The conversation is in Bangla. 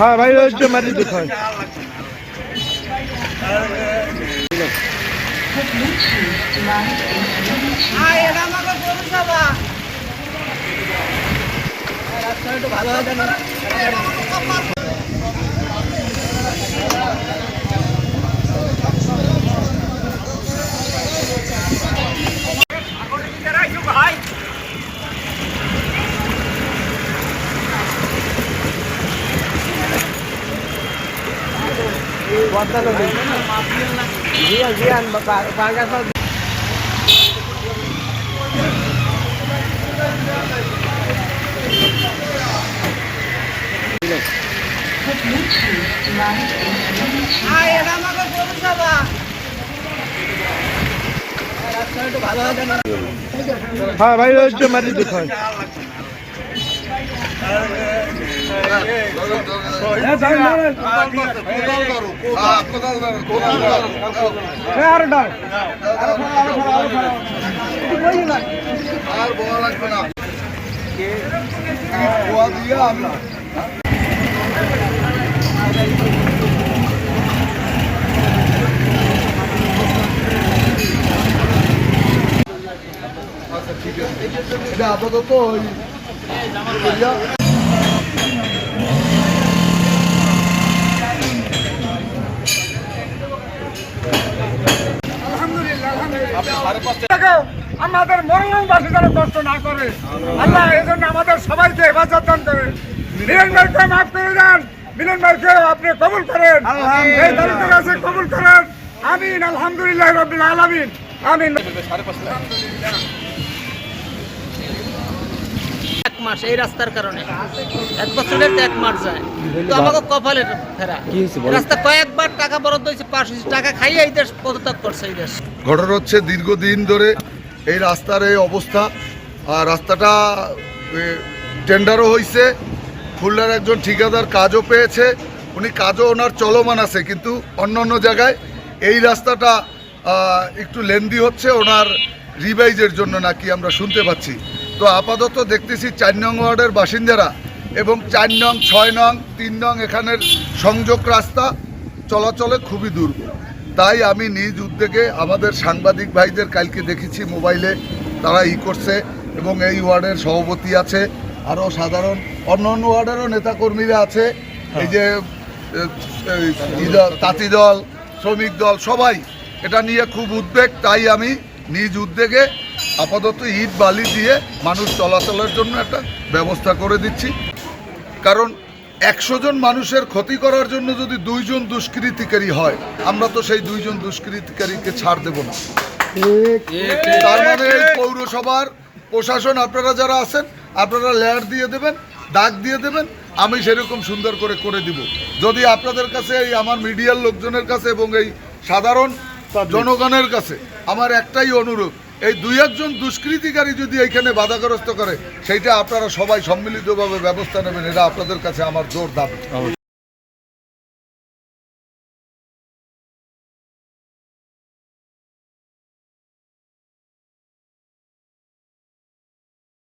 হ্যাঁ ভাই ওইটা মারি দিতে হয়। ভালো হয় না। হ্যাঁ ভাই ওইটা মারি দিতে হয়। আর বলা লাগবে না। আচ্ছা ঠিক আছে, এটা আপাতত ওই আমাদের মরণবাসী যেন কষ্ট না করে আল্লাহ এই জন্য আমাদের সবাইকে হেফাজত দান করে। মিলন ভাইকে মাফ করে দেন, মিলন ভাইকে আপনি কবুল করেন, এই দরিদ্র কাছে কবুল করেন। আমিন, আলহামদুলিল্লাহ রাব্বিল আলামিন, আমিন। এক মাস এই রাস্তার কারণে 1 বছরের 1 মাস যায়, তো আমাকে কপালের ফেরা। রাস্তা কয়েকবার টাকা বরাদ্দ হয়েছে, পাশ হয়েছে, টাকা খাইয়ে এই দেশ পদত্যাগ করছে। এই দেশ ঘটনা হচ্ছে দীর্ঘদিন ধরে এই রাস্তার এই অবস্থা। আর রাস্তাটা টেন্ডারও হয়েছে, খুলনার একজন ঠিকাদার কাজও পেয়েছে, উনি কাজও ওনার চলমান আছে, কিন্তু অন্য অন্য জায়গায় এই রাস্তাটা একটু লেন্দি হচ্ছে ওনার রিভাইজের জন্য নাকি আমরা শুনতে পাচ্ছি। তো আপাতত দেখতেছি 4 নং ওয়ার্ডের বাসিন্দারা এবং 4 নং 6 নং 3 নং এখানের সংযোগ রাস্তা চলাচলে খুবই দুর্বল। তাই আমি নিজ উদ্যোগে আমাদের সাংবাদিক ভাইদের কালকে দেখেছি মোবাইলে তারা করছে, এবং এই ওয়ার্ডের সভাপতি আছে, আরও সাধারণ অন্য অন্য ওয়ার্ডেরও নেতাকর্মীরা আছে, এই যে তাঁতি দল, শ্রমিক দল, সবাই এটা নিয়ে খুব উদ্বেগ। তাই আমি নিজ উদ্যোগে আপাতত ইট বালি দিয়ে মানুষ চলাচলের জন্য একটা ব্যবস্থা করে দিচ্ছি। কারণ 100 জন মানুষের ক্ষতি করার জন্য যদি 2 জন দুষ্কৃতিকারী হয়, আমরা তো সেই 2 জন দুষ্কৃতিকারীকে ছাড় দেব না। তার মানে এই পৌরসভার প্রশাসন আপনারা যারা আছেন, আপনারা লেয়ার দিয়ে দেবেন, দাগ দিয়ে দেবেন, আমি সেরকম সুন্দর করে দিব। যদি আপনাদের কাছে, এই আমার মিডিয়ার লোকজনের কাছে এবং এই সাধারণ জনগণের কাছে আমার একটাই অনুরোধ, এই 2-1 জন দুষ্কৃতিকারী যদি এইখানে বাধাগ্রস্ত করে, সেইটা আপনারা সবাই সম্মিলিতভাবে ব্যবস্থা নেবেন, এটা আপনাদের কাছে আমার জোর দাবি।